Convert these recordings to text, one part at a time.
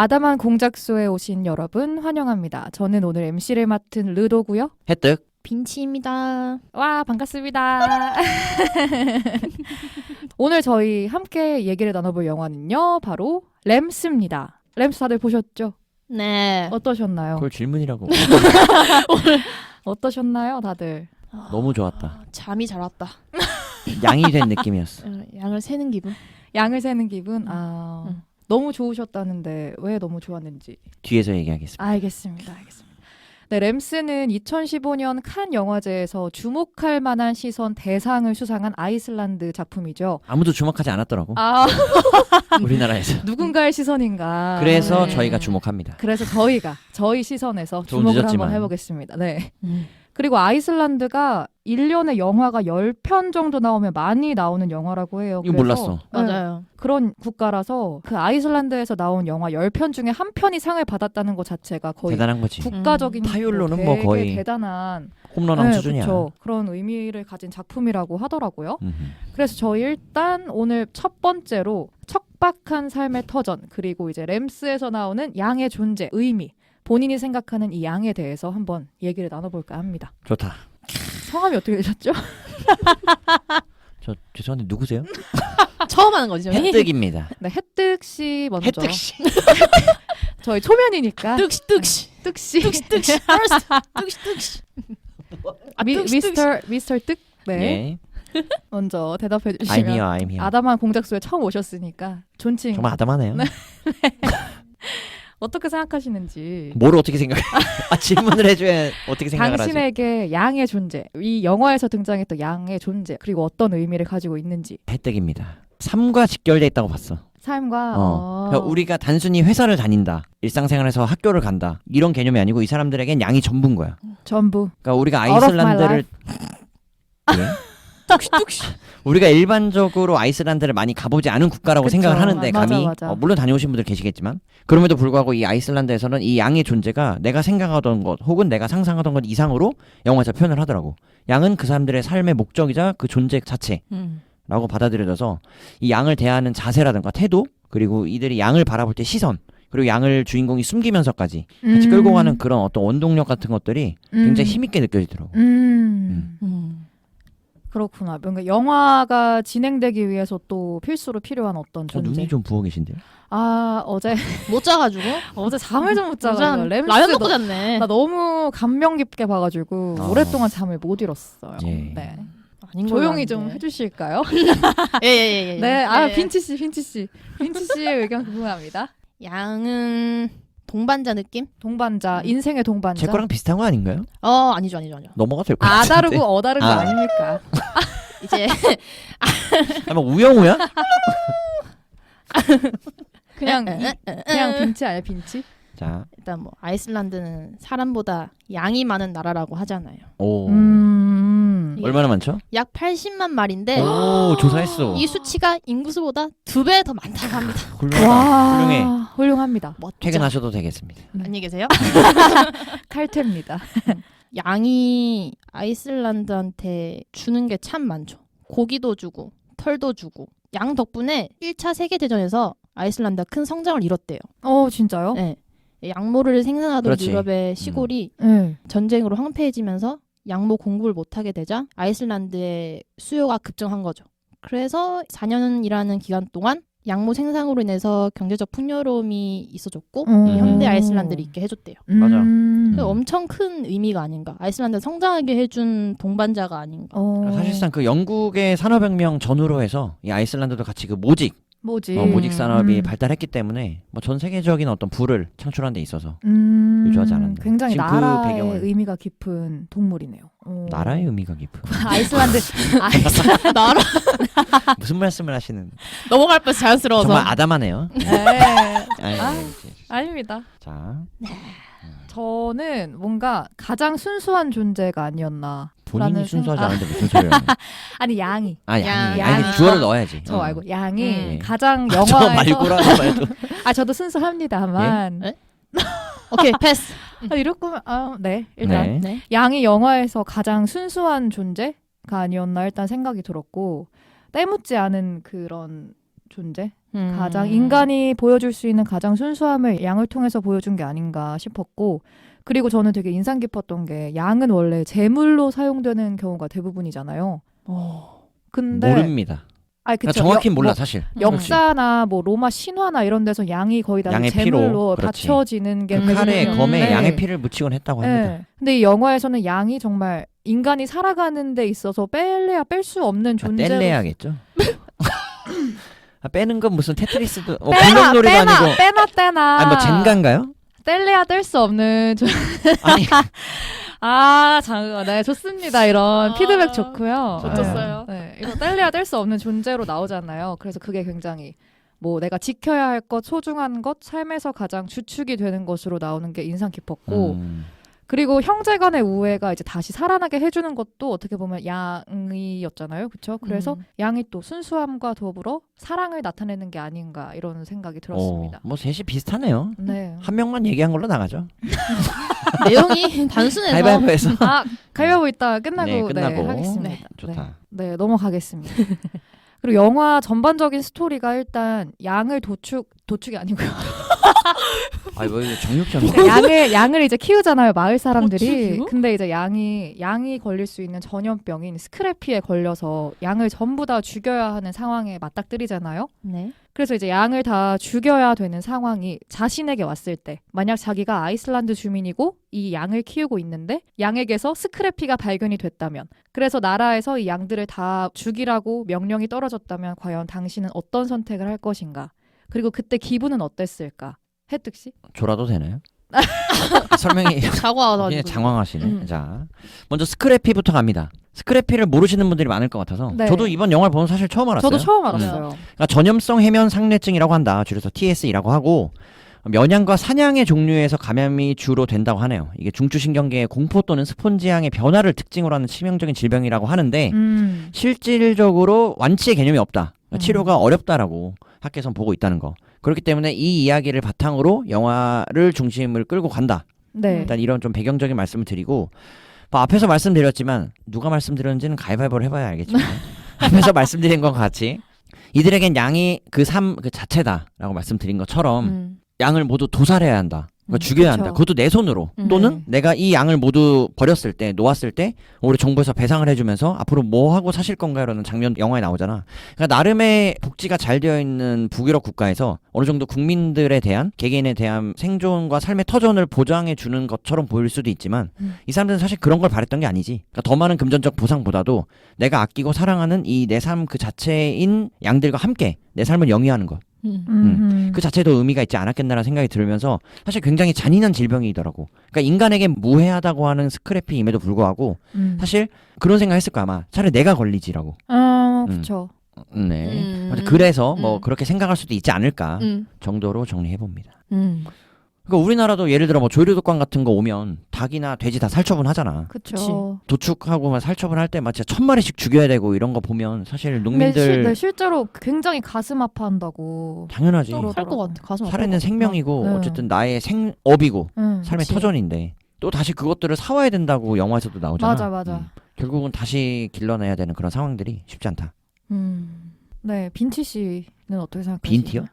아담한 공작소에 오신 여러분 환영합니다. 저는 오늘 MC를 맡은 르도고요. 혜뜩 빈치입니다. 와, 반갑습니다. 오늘 저희 함께 얘기를 나눠볼 영화는요. 바로 램스입니다. 램스 다들 보셨죠? 네. 어떠셨나요? 그걸 질문이라고. 어떠셨나요, 다들? 너무 좋았다. 잠이 잘 왔다. 양이 된 느낌이었어. 양을 세는 기분. 양을 세는 기분? 너무 좋으셨다는데 왜 너무 좋았는지. 뒤에서 얘기하겠습니다. 알겠습니다. 네, 램스는 2015년 칸 영화제에서 주목할 만한 시선 대상을 수상한 아이슬란드 작품이죠. 아무도 주목하지 않았더라고. 우리나라에서. 누군가의 시선인가. 그래서 네. 저희가 주목합니다. 그래서 저희 시선에서 좀 주목을 늦었지만. 한번 해보겠습니다. 네. 그리고 아이슬란드가 1년에 영화가 10편 정도 나오면 많이 나오는 영화라고 해요. 이거 몰랐어. 네, 맞아요. 그런 국가라서 그 아이슬란드에서 나온 영화 10편 중에 한 편이 상을 받았다는 것 자체가 거의 대단한 거지. 국가적인 타율로는 뭐 되게 거의 대단한 홈런왕 수준이야. 그쵸. 그런 의미를 가진 작품이라고 하더라고요. 음흠. 그래서 저희 일단 오늘 첫 번째로 척박한 삶의 터전 그리고 이제 램스에서 나오는 양의 존재, 의미 본인이 생각하는 이 양에 대해서 한번 얘기를 나눠볼까 합니다. 좋다. 성함이 어떻게 되셨죠? 저 죄송한데 누구세요? 처음 하는 거죠. 혜뜩입니다. 네, 혜뜩 씨 먼저. 혜뜩 씨. 저희 초면이니까. 뚝시. 뜩 씨. 뚝시. 미스터 뜩. 네. 예. 먼저 대답해 주시면. I'm here. 아담한 공작소에 처음 오셨으니까 존칭. 정말 아담하네요. 네. 어떻게 생각하시는지. 뭘 어떻게 생각해? 질문을 해줘야 어떻게 생각을 하지? 당신에게 양의 존재, 이 영화에서 등장했던 양의 존재, 그리고 어떤 의미를 가지고 있는지. 혜택입니다. 삶과 직결돼 있다고 봤어. 삶과 그러니까 우리가 단순히 회사를 다닌다, 일상생활에서 학교를 간다 이런 개념이 아니고 이 사람들에겐 양이 전부인 거야. 전부. 그러니까 우리가 All of my 아이슬란드를 뚝시 우리가 일반적으로 아이슬란드를 많이 가보지 않은 국가라고 그쵸. 생각을 하는데 맞아, 감히 맞아. 물론 다녀오신 분들 계시겠지만 그럼에도 불구하고 이 아이슬란드에서는 이 양의 존재가 내가 생각하던 것 혹은 내가 상상하던 것 이상으로 영화에서 표현을 하더라고. 양은 그 사람들의 삶의 목적이자 그 존재 자체라고 받아들여져서 이 양을 대하는 자세라든가 태도 그리고 이들이 양을 바라볼 때 시선 그리고 양을 주인공이 숨기면서까지 같이 끌고 가는 그런 어떤 원동력 같은 것들이 굉장히 힘있게 느껴지더라고. 그렇구나. 뭔가 영화가 진행되기 위해서 또 필수로 필요한 어떤 존재. 눈이 좀 부어 계신데요? 어제 못 자가지고. 어제 잠을 좀 못 자가지고 램스 라면 먹고 잤네. 나 너무 감명 깊게 봐가지고 아. 오랫동안 잠을 못 잃었어요. 예. 네. 아닌 걸로 조용히 아는데. 좀 해주실까요? 예. 네, 빈치 씨의 의견 궁금합니다. 양은 동반자 느낌? 동반자, 인생의 동반자. 제 거랑 비슷한 거 아닌가요? 아니죠. 넘어가도 될 것 같은데. 아다르고 어다른 거 아. 아닙니까? 이제 아마 우영우야? 그냥 빈치 아니야 빈치? 자, 일단 뭐 아이슬란드는 사람보다 양이 많은 나라라고 하잖아요. 오 음. 얼마나 많죠? 약 80만 마리인데 오 조사했어. 이 수치가 인구수보다 2배 더 많다고 합니다. 훌륭하다. 훌륭해. 훌륭합니다. 멋져. 퇴근하셔도 되겠습니다. 안녕히 계세요. 칼퇴입니다. 양이 아이슬란드한테 주는 게 참 많죠. 고기도 주고 털도 주고. 양 덕분에 1차 세계대전에서 아이슬란드가 큰 성장을 이뤘대요. 진짜요? 네. 양모를 생산하던 그렇지. 유럽의 시골이 네. 전쟁으로 황폐해지면서 양모 공부를 못하게 되자 아이슬란드의 수요가 급증한 거죠. 그래서 4년이라는 기간 동안 양모 생산으로 인해서 경제적 풍요로움이 있어졌고 현대 아이슬란드를 있게 해줬대요. 맞아. 그래서 엄청 큰 의미가 아닌가. 아이슬란드 성장하게 해준 동반자가 아닌가. 사실상 그 영국의 산업혁명 전후로 해서 이 아이슬란드도 같이 그 모직 산업이 발달했기 때문에 뭐 전 세계적인 어떤 부를 창출하는 데 있어서 유조하지 않았나. 굉장히 지금 그 나라의 배경을. 의미가 깊은 동물이네요. 나라의 의미가 깊은. 아이슬란드 나라 무슨 말씀을 하시는? 넘어갈 뻔 자연스러워서. 정말 아담하네요. 네. 아닙니다. 자, 저는 뭔가 가장 순수한 존재가 아니었나. 본인이 라는 순수하지 생각- 않은데 무슨 소리야? 아니 양이. 양이. 양이. 아니 주어를 넣어야지. 저 알고 양이 예. 가장 저 영화에서 말고라도 말도. 저도 순수합니다만 예? 오케이 패스. 이럴 거면 네 일단 네. 네. 양이 영화에서 가장 순수한 존재가 아니었나 일단 생각이 들었고 때묻지 않은 그런 존재 가장 인간이 보여줄 수 있는 가장 순수함을 양을 통해서 보여준 게 아닌가 싶었고 그리고 저는 되게 인상 깊었던 게 양은 원래 제물로 사용되는 경우가 대부분이잖아요. 근데 모릅니다. 아니, 그러니까 그쵸. 정확히 몰라 뭐 사실. 역사나 뭐 로마 신화나 이런 데서 양이 거의 다 양의 제물로 피로, 그렇지. 바쳐지는 게 그 칼에 음. 검에 네. 양의 피를 묻히곤 했다고 합니다. 네. 근데 이 영화에서는 양이 정말 인간이 살아가는 데 있어서 뺄래야 뺄 수 없는 존재로 뗄래야겠죠. 빼는 건 무슨 테트리스도 빼나 블록놀이도 아니고 떼나 아니 뭐 젠가인가요? 뗄래야 뗄 수 없는 아니 네, 좋습니다. 이런 아, 피드백 좋고요. 좋았어요. 네, 이거 뗄래야 뗄 수 없는 존재로 나오잖아요. 그래서 그게 굉장히 뭐 내가 지켜야 할 것, 소중한 것, 삶에서 가장 주축이 되는 것으로 나오는 게 인상 깊었고 그리고 형제 간의 우애가 이제 다시 살아나게 해주는 것도 어떻게 보면 양이었잖아요. 그렇죠? 그래서 양이 또 순수함과 더불어 사랑을 나타내는 게 아닌가 이런 생각이 들었습니다. 뭐 셋이 비슷하네요. 네. 한 명만 얘기한 걸로 나가죠. 내용이 단순해서 가위바위보에서. 가위바위보 이따 끝나고, 네, 끝나고. 하겠습니다. 네, 좋다. 네, 넘어가겠습니다. 그리고 영화 전반적인 스토리가 일단 양을 도축이 아니고요. 아이 뭐 정육점. 양을 이제 키우잖아요, 마을 사람들이. 도축이요? 근데 이제 양이 걸릴 수 있는 전염병인 스크래피에 걸려서 양을 전부 다 죽여야 하는 상황에 맞닥뜨리잖아요. 네. 그래서 이제 양을 다 죽여야 되는 상황이 자신에게 왔을 때 만약 자기가 아이슬란드 주민이고 이 양을 키우고 있는데 양에게서 스크래피가 발견이 됐다면 그래서 나라에서 이 양들을 다 죽이라고 명령이 떨어졌다면 과연 당신은 어떤 선택을 할 것인가? 그리고 그때 기분은 어땠을까? 혜택 씨? 졸아도 되나요? 설명이 사과하다. 그냥 장황하시네. 자, 먼저 스크래피부터 갑니다. 스크래피를 모르시는 분들이 많을 것 같아서 네. 저도 이번 영화를 보면 사실 처음 알았어요. 저도 처음 알았어요. 그러니까 전염성 해면 상뇌증이라고 한다. 줄여서 TS이라고 하고 면양과 사냥의 종류에서 감염이 주로 된다고 하네요. 이게 중추신경계의 공포 또는 스폰지향의 변화를 특징으로 하는 치명적인 질병이라고 하는데 실질적으로 완치의 개념이 없다. 그러니까 치료가 어렵다라고 학계에선 보고 있다는 거. 그렇기 때문에 이 이야기를 바탕으로 영화를 중심을 끌고 간다. 네. 일단 이런 좀 배경적인 말씀을 드리고 뭐 앞에서 말씀드렸지만 누가 말씀드렸는지는 가위바위보를 해봐야 알겠지만 앞에서 말씀드린 것 같이 이들에겐 양이 그 삶 그 자체다라고 말씀드린 것처럼 양을 모두 도살해야 한다. 그러니까 죽여야 그쵸. 한다. 그것도 내 손으로. 또는 내가 이 양을 모두 버렸을 때, 놓았을 때 우리 정부에서 배상을 해주면서 앞으로 뭐 하고 사실 건가요라는 장면 영화에 나오잖아. 그러니까 나름의 복지가 잘 되어 있는 북유럽 국가에서 어느 정도 국민들에 대한 개개인에 대한 생존과 삶의 터전을 보장해 주는 것처럼 보일 수도 있지만 이 사람들은 사실 그런 걸 바랬던 게 아니지. 그러니까 더 많은 금전적 보상보다도 내가 아끼고 사랑하는 이 내 삶 그 자체인 양들과 함께 내 삶을 영위하는 것. 그 자체도 의미가 있지 않았겠나라는 생각이 들면서 사실 굉장히 잔인한 질병이더라고. 그러니까 인간에게 무해하다고 하는 스크래피임에도 불구하고 사실 그런 생각했을 거야 아마. 차라리 내가 걸리지라고. 그렇죠. 네. 그래서 뭐 그렇게 생각할 수도 있지 않을까 정도로 정리해 봅니다. 그러니까 우리나라도 예를 들어 뭐 조류독감 같은 거 오면 닭이나 돼지 다 살처분하잖아. 그렇죠. 도축하고 막 살처분할 때 막 진짜 1000마리씩 죽여야 되고 이런 거 보면 사실 농민들 실제로 굉장히 가슴 아파한다고. 당연하지. 살것 같아. 가슴 아파. 살아있는 생명이고 네. 어쨌든 나의 생업이고 삶의 그치. 터전인데 또 다시 그것들을 사와야 된다고 영화에서도 나오잖아. 맞아. 결국은 다시 길러내야 되는 그런 상황들이 쉽지 않다. 네, 빈치 씨는 어떻게 생각하세요? 빈티요?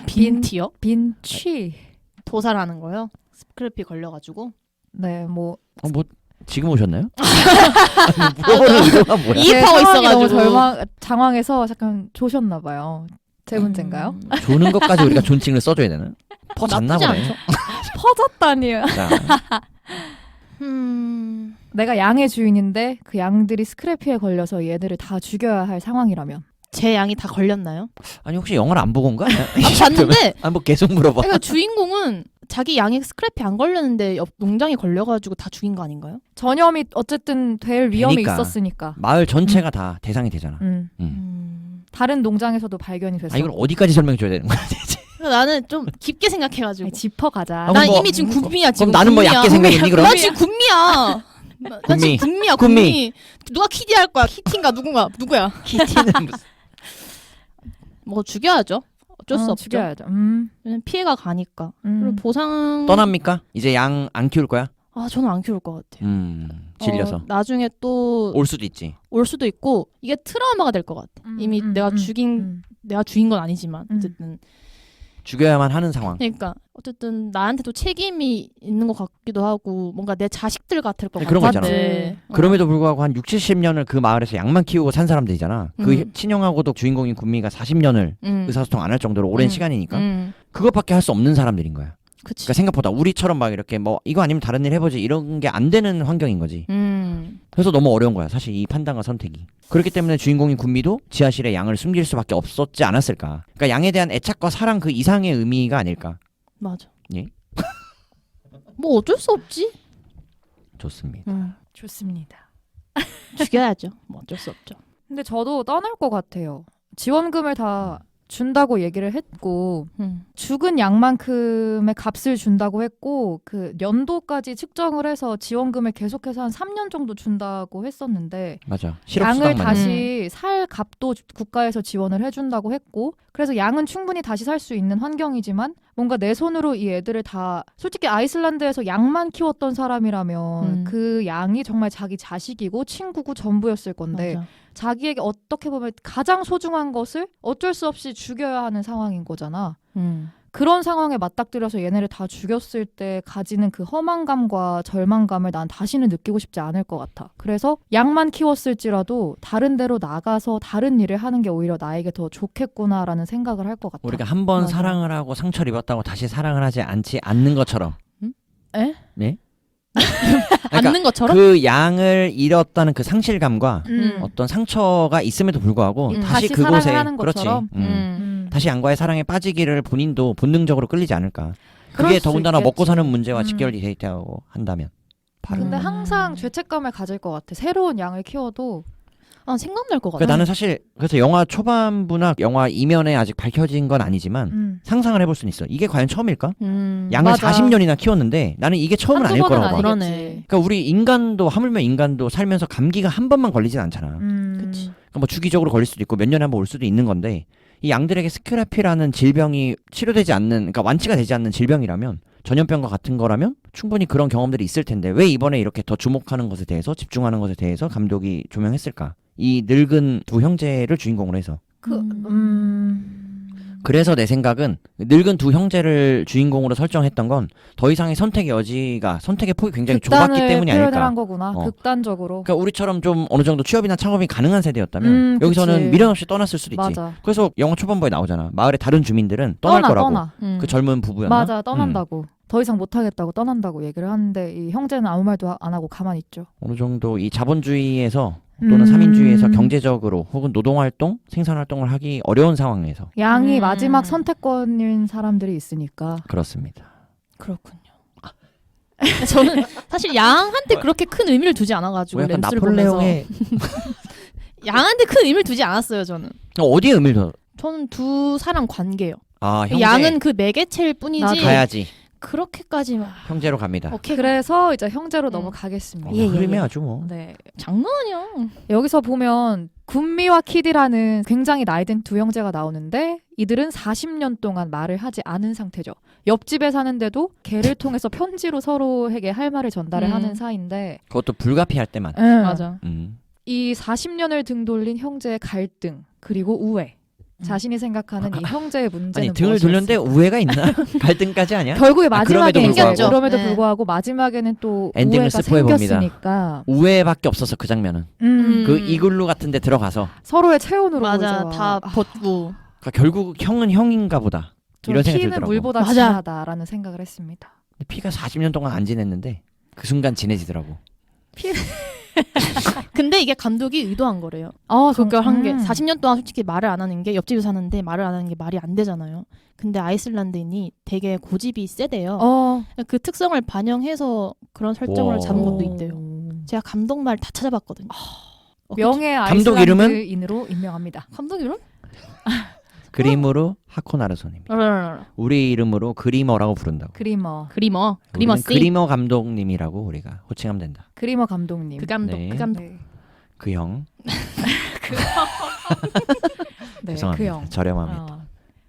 빈티요? 빈치. 도살하는 거요? 스크래피 걸려가지고. 네, 뭐 뭐 지금 오셨나요? 뭐를 의도가 뭐야? 이입하고 상황이 너무 있어가지고. 장황해서 잠깐 조셨나 봐요. 제 문제인가요? 조는 것까지 우리가 존칭을 써줘야 되나? 퍼졌나 나쁘지 보네. 않죠. 퍼졌다니요. 자, 내가 양의 주인인데 그 양들이 스크래피에 걸려서 얘들을 다 죽여야 할 상황이라면. 제 양이 다 걸렸나요? 아니 혹시 영화를 안 보고 온 거야? 봤는데 뭐 계속 물어봐. 그러니까 주인공은 자기 양이 스크래피 안 걸렸는데 옆 농장에 걸려가지고 다 죽인 거 아닌가요? 전염이 어쨌든 될 위험이 되니까. 있었으니까. 마을 전체가 다 대상이 되잖아. 다른 농장에서도 발견이 됐어. 아 이걸 어디까지 설명해 줘야 되는 거야 대체? 그래서 나는 좀 깊게 생각해가지고. 짚어가자. 아, 난 뭐- 이미 지금 군미야 지금. 그럼 나는 뭐 군미야. 얕게 생각했니 그럼? 나 지금 군미야. 나 지금 군미야 군미. 군미. 누가 키디 할 거야? 키티인가 누구야? 키티는 무슨? 뭐 죽여야죠. 어쩔 수 없죠. 죽여야죠. 왜냐면 피해가 가니까. 그리고 보상. 떠납니까? 이제 양 안 키울 거야? 아 저는 안 키울 것 같아요. 질려서 나중에 또 올 수도 있지. 올 수도 있고 이게 트라우마가 될 것 같아. 이미 내가 죽인 내가 죽인 건 아니지만 어쨌든 죽여야만 하는 상황. 그러니까 어쨌든 나한테도 책임이 있는 것 같기도 하고 뭔가 내 자식들 같을 것 네, 그런 거 같은데 그럼에도 불구하고 한 60~70년을 그 마을에서 양만 키우고 산 사람들이잖아. 그 친형하고도 주인공인 군미가 40년을 의사소통 안 할 정도로 오랜 시간이니까 그것밖에 할 수 없는 사람들인 거야. 그치. 그러니까 생각보다 우리처럼 막 이렇게 뭐 이거 아니면 다른 일 해보지 이런 게 안 되는 환경인 거지. 그래서 너무 어려운 거야 사실 이 판단과 선택이. 그렇기 때문에 주인공인 군미도 지하실에 양을 숨길 수밖에 없었지 않았을까. 그러니까 양에 대한 애착과 사랑 그 이상의 의미가 아닐까. 맞아. 예? 뭐 어쩔 수 없지. 좋습니다. 좋습니다. 죽여야죠. 뭐 어쩔 수 없죠. 근데 저도 떠날 것 같아요. 지원금을 다 준다고 얘기를 했고 죽은 양만큼의 값을 준다고 했고 그 연도까지 측정을 해서 지원금을 계속해서 한 3년 정도 준다고 했었는데 맞아. 양을 실업수당만. 다시 살 값도 국가에서 지원을 해준다고 했고 그래서 양은 충분히 다시 살 수 있는 환경이지만 뭔가 내 손으로 이 애들을 다 솔직히 아이슬란드에서 양만 키웠던 사람이라면 그 양이 정말 자기 자식이고 친구고 전부였을 건데 맞아. 자기에게 어떻게 보면 가장 소중한 것을 어쩔 수 없이 죽여야 하는 상황인 거잖아. 그런 상황에 맞닥뜨려서 얘네를 다 죽였을 때 가지는 그 허망감과 절망감을 난 다시는 느끼고 싶지 않을 것 같아. 그래서 양만 키웠을지라도 다른 데로 나가서 다른 일을 하는 게 오히려 나에게 더 좋겠구나라는 생각을 할 것 같아. 우리가 한 번 맞아. 사랑을 하고 상처를 입었다고 다시 사랑을 하지 않는 것처럼. 에? 네? 앉는 것처럼? 그 양을 잃었다는 그 상실감과 어떤 상처가 있음에도 불구하고 다시 다시 그곳에 사랑을 하는 그렇지. 것처럼? 다시 양과의 사랑에 빠지기를 본인도 본능적으로 끌리지 않을까. 그럴 그게 수 더군다나 있겠지. 먹고 사는 문제와 직결이 돼 있다고 한다면. 근데 항상 죄책감을 가질 것 같아. 새로운 양을 키워도 아, 생각날 것 같아. 그러니까 나는 사실 그래서 영화 초반부나 영화 이면에 아직 밝혀진 건 아니지만 상상을 해볼 수는 있어. 이게 과연 처음일까? 양을 맞아. 40년이나 키웠는데 나는 이게 처음은 아닐 거라고 봐. 그러네. 그러니까 우리 인간도 하물며 인간도 살면서 감기가 한 번만 걸리진 않잖아. 그치. 그러니까 뭐 주기적으로 걸릴 수도 있고 몇 년에 한 번 올 수도 있는 건데 이 양들에게 스크래피라는 질병이 치료되지 않는 그러니까 완치가 되지 않는 질병이라면 전염병과 같은 거라면 충분히 그런 경험들이 있을 텐데 왜 이번에 이렇게 더 주목하는 것에 대해서 집중하는 것에 대해서 감독이 조명했을까? 이 늙은 두 형제를 주인공으로 해서. 그래서 내 생각은 늙은 두 형제를 주인공으로 설정했던 건 더 이상의 선택의 여지가 선택의 폭이 굉장히 좁았기 때문이 표현을 아닐까. 한 거구나. 극단적으로. 그러니까 우리처럼 좀 어느 정도 취업이나 창업이 가능한 세대였다면 여기서는 그치. 미련 없이 떠났을 수도 있지. 맞아. 그래서 영화 초반부에 나오잖아. 마을의 다른 주민들은 떠날 거라고. 떠나. 그 젊은 부부였나? 맞아, 떠난다고. 더 이상 못하겠다고 떠난다고 얘기를 하는데 이 형제는 아무 말도 안 하고 가만히 있죠. 어느 정도 이 자본주의에서 또는 삼인주의에서 경제적으로 혹은 노동활동, 생산활동을 하기 어려운 상황에서 양이 마지막 선택권인 사람들이 있으니까. 그렇습니다. 그렇군요. 저는 사실 양한테 그렇게 큰 의미를 두지 않아가지고 뭐 약간 램스를 보면서 나폴레옹의 양한테 큰 의미를 두지 않았어요. 저는. 어디에 의미를 둬? 저는 두 사람 관계요. 아, 형제. 양은 그 매개체일 뿐이지. 나도. 가야지. 그렇게까지 막. 형제로 갑니다. 오케이. 그래서 이제 형제로 넘어가겠습니다. 예, 예. 흐름이 아주 뭐. 네. 장난 아니야. 여기서 보면 군미와 키디라는 굉장히 나이든 두 형제가 나오는데 이들은 40년 동안 말을 하지 않은 상태죠. 옆집에 사는데도 개를 통해서 편지로 서로에게 할 말을 전달을 하는 사이인데 그것도 불가피할 때만. 맞아. 이 40년을 등 돌린 형제의 갈등 그리고 우애 자신이 생각하는 이 형제의 문제는 아니 등을 무엇이었을까? 돌렸는데 우애가 있나? 갈등까지 아니야? 결국에 그럼에도 마지막에 불구하고. 그럼에도 네. 불구하고 마지막에는 또 엔딩을 우애가 스포해봅니다. 생겼으니까 우애밖에 없었어 그 장면은. 그 이글루 같은데 들어가서 서로의 체온으로 맞아. 이제 다 와, 벗고. 그러니까 결국 형은 형인가 보다. 좀 이런 생각이 피는 들더라고. 물보다 맞아. 진하다라는 생각을 했습니다. 근데 피가 40년 동안 안 지냈는데 그 순간 진해지더라고. 근데 이게 감독이 의도한 거래요. 좀- 그걸 한 게 40년 동안 솔직히 말을 안 하는 게 옆집에 사는데 말을 안 하는 게 말이 안 되잖아요. 근데 아이슬란드인이 되게 고집이 세대요. 그 특성을 반영해서 그런 설정을 와. 잡은 것도 있대요. 제가 감독 말 다 찾아봤거든요. 명예 감독 이름은? 아이슬란드인으로 임명합니다. 감독 이름? 그림으로 하코나르손입니다. 우리 이름으로 그리머라고 부른다고. 그리머 그리머 우리는 씨. 그리머 감독님이라고 우리가 호칭하면 된다. 그리머 감독님. 그 감독. 네. 그 감독. 네. 그 형. 네, 죄송합니다. 그 형. 저렴합니다.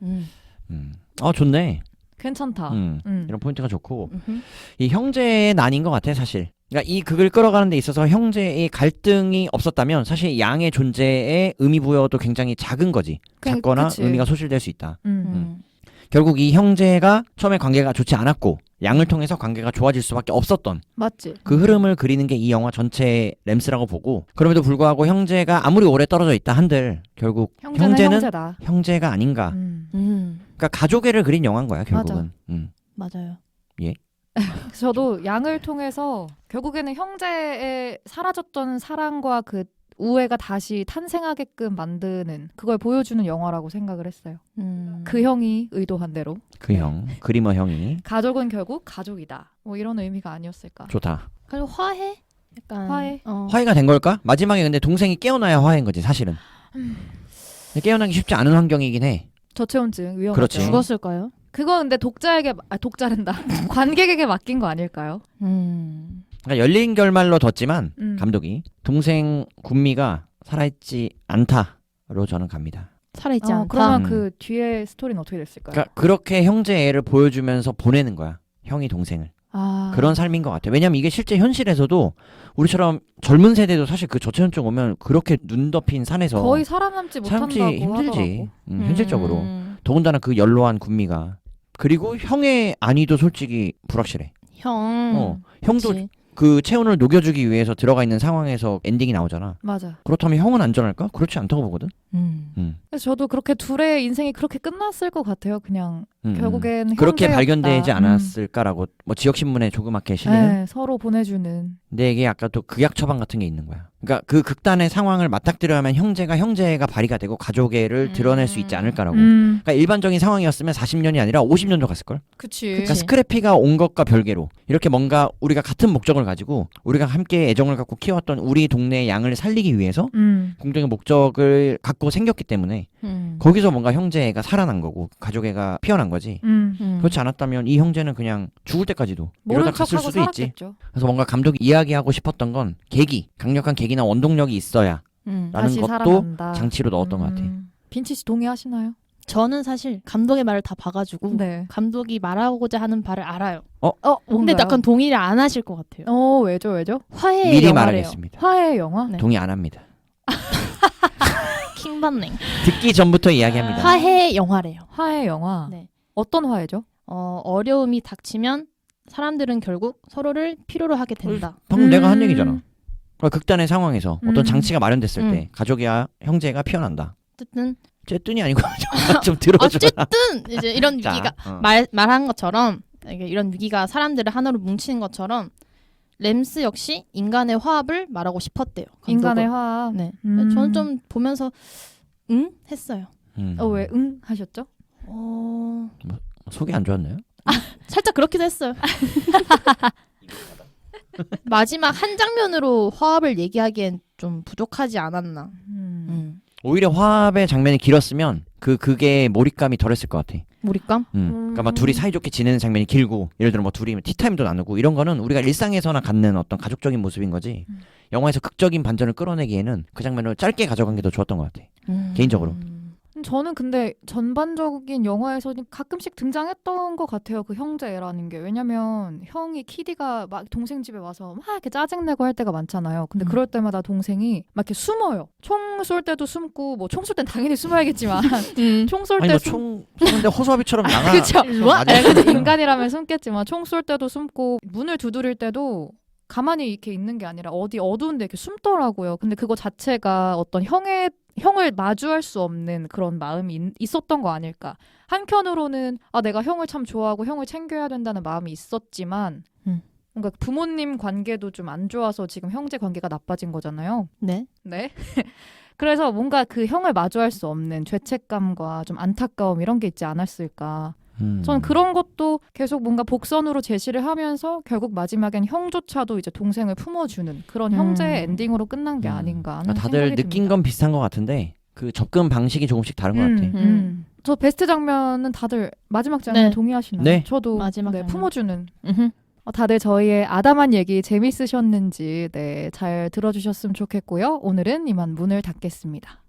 음. 좋네. 괜찮다. 이런 포인트가 좋고 음흠. 이 형제의 난인 것 같아 사실. 그러니까 이 극을 끌어가는 데 있어서 형제의 갈등이 없었다면 사실 양의 존재의 의미 부여도 굉장히 작은 거지. 작거나 그치. 의미가 소실될 수 있다. 음. 결국 이 형제가 처음에 관계가 좋지 않았고 양을 통해서 관계가 좋아질 수밖에 없었던 맞지. 그 흐름을 그리는 게 이 영화 전체의 램스라고 보고, 그럼에도 불구하고 형제가 아무리 오래 떨어져 있다 한들 결국 형제는 형제다. 형제가 아닌가. 그러니까 가족애를 그린 영화인 거야 결국은. 맞아요. 저도 양을 통해서 결국에는 형제의 사라졌던 사랑과 그 우애가 다시 탄생하게끔 만드는 그걸 보여주는 영화라고 생각을 했어요. 그 형이 의도한 대로 그 형, 그리머 형이 가족은 결국 가족이다. 뭐 이런 의미가 아니었을까. 좋다. 그리고 화해? 약간 화해? 화해가 된 걸까? 마지막에 근데 동생이 깨어나야 화해인 거지 사실은. 깨어나기 쉽지 않은 환경이긴 해. 저체온증 위험하죠. 그렇지. 죽었을까요? 그건 근데 독자란다. 관객에게 맡긴 거 아닐까요? 그러니까 열린 결말로 뒀지만 감독이 동생 군미가 살아있지 않다로 저는 갑니다. 살아있지 않다. 그러면 그 뒤에 스토리는 어떻게 됐을까요? 그러니까 그렇게 형제애를 보여주면서 보내는 거야. 형이 동생을. 그런 삶인 것 같아. 왜냐면 이게 실제 현실에서도 우리처럼 젊은 세대도 사실 그 저체온증 오면 그렇게 눈 덮인 산에서 거의 살아남지 못한다고 힘들지. 하더라고. 현실적으로. 더군다나 그 연로한 군미가. 그리고 형의 안위도 솔직히 불확실해. 형도 그치. 그 체온을 녹여주기 위해서 들어가 있는 상황에서 엔딩이 나오잖아. 맞아. 그렇다면 형은 안전할까? 그렇지 않다고 보거든. 그래서 저도 그렇게 둘의 인생이 그렇게 끝났을 것 같아요. 그냥 결국엔 그렇게 형제였다. 발견되지 않았을까라고 뭐 지역신문에 조그맣게 실리는. 네, 서로 보내주는. 근데 이게 약간 또 극약 처방 같은 게 있는 거야. 그러니까 그 극단의 상황을 맞닥뜨려야만 형제가 발휘가 되고 가족애를 드러낼 수 있지 않을까라고. 그러니까 일반적인 상황이었으면 40년이 아니라 50년 더 갔을걸? 그치. 그러니까 스크래피가 온 것과 별개로 이렇게 뭔가 우리가 같은 목적을 가지고 우리가 함께 애정을 갖고 키웠던 우리 동네의 양을 살리기 위해서 공동의 목적을 갖고 생겼기 때문에 거기서 뭔가 형제애가 살아난 거고 가족애가 피어난 거지. 그렇지 않았다면 이 형제는 그냥 죽을 때까지도 이러다 모른 갔을 척하고 수도 있지. 살았겠죠. 그래서 뭔가 감독이 이야기하고 싶었던 건 강력한 계기나 원동력이 있어야 라는 다시 것도 살아난다. 장치로 넣었던 것 같아. 빈치 씨 동의하시나요? 저는 사실 감독의 말을 다 봐가지고 네. 감독이 말하고자 하는 바를 알아요. 뭔가요? 근데 약간 동의를 안 하실 것 같아요. 왜죠? 화해의 미리 영화래요. 말하겠습니다. 화해 영화? 네. 동의 안 합니다. 킹받네. 듣기 전부터 이야기합니다. 화해의 영화래요. 화해 영화. 네. 어떤 화해죠? 어려움이 닥치면 사람들은 결국 서로를 필요로 하게 된다. 방금 내가 한 얘기잖아. 그러니까 극단의 상황에서 어떤 음. 장치가 마련됐을 때 가족이야 형제가 피어난다. 어쨌든 쟤뜬이 아니고 좀 들어줘. 어쨌든 이제 이런 자, 위기가 어. 말한 것처럼 이런 위기가 사람들을 하나로 뭉치는 것처럼 램스 역시 인간의 화합을 말하고 싶었대요. 감독은. 인간의 화합. 네. 저는 좀 보면서 했어요. 왜 하셨죠? 속이 안 좋았나요? 살짝 그렇기도 했어요. 마지막 한 장면으로 화합을 얘기하기엔 좀 부족하지 않았나. 오히려 화합의 장면이 길었으면 그게 몰입감이 덜했을 것 같아. 몰입감? 그러니까 막 둘이 사이좋게 지내는 장면이 길고 예를 들어 뭐 둘이 티타임도 나누고 이런 거는 우리가 일상에서나 갖는 어떤 가족적인 모습인 거지. 영화에서 극적인 반전을 끌어내기에는 그 장면을 짧게 가져간 게 더 좋았던 것 같아. 개인적으로. 저는 근데 전반적인 영화에서 가끔씩 등장했던 것 같아요. 그 형제라는 게. 왜냐면 형이 키디가 막 동생 집에 와서 막 이렇게 짜증내고 할 때가 많잖아요. 근데 그럴 때마다 동생이 막 이렇게 숨어요. 총 쏠 때도 숨고 뭐 총 쏠 땐 당연히 숨어야겠지만 총 쏠 아니 때 총 쏘는데 허수아비처럼 나가. 그쵸. 맞아. 인간이라면 숨겠지만 총 쏠 때도 숨고 문을 두드릴 때도 가만히 이렇게 있는 게 아니라 어디 어두운데 이렇게 숨더라고요. 근데 그거 자체가 어떤 형을 마주할 수 없는 그런 마음이 있었던 거 아닐까. 한편으로는 내가 형을 참 좋아하고 형을 챙겨야 된다는 마음이 있었지만 뭔가 부모님 관계도 좀 안 좋아서 지금 형제 관계가 나빠진 거잖아요. 네. 네. 그래서 뭔가 그 형을 마주할 수 없는 죄책감과 좀 안타까움 이런 게 있지 않았을까. 저는 그런 것도 계속 뭔가 복선으로 제시를 하면서 결국 마지막엔 형조차도 이제 동생을 품어주는 그런 형제의 엔딩으로 끝난 게 아닌가 하는 다들 생각이 느낀 듭니다. 건 비슷한 것 같은데 그 접근 방식이 조금씩 다른 것 같아. 저 베스트 장면은 다들 마지막 장면 네. 동의하시나요? 네. 저도 마지막 장면. 품어주는. 다들 저희의 아담한 얘기 재밌으셨는지 잘 들어주셨으면 좋겠고요. 오늘은 이만 문을 닫겠습니다.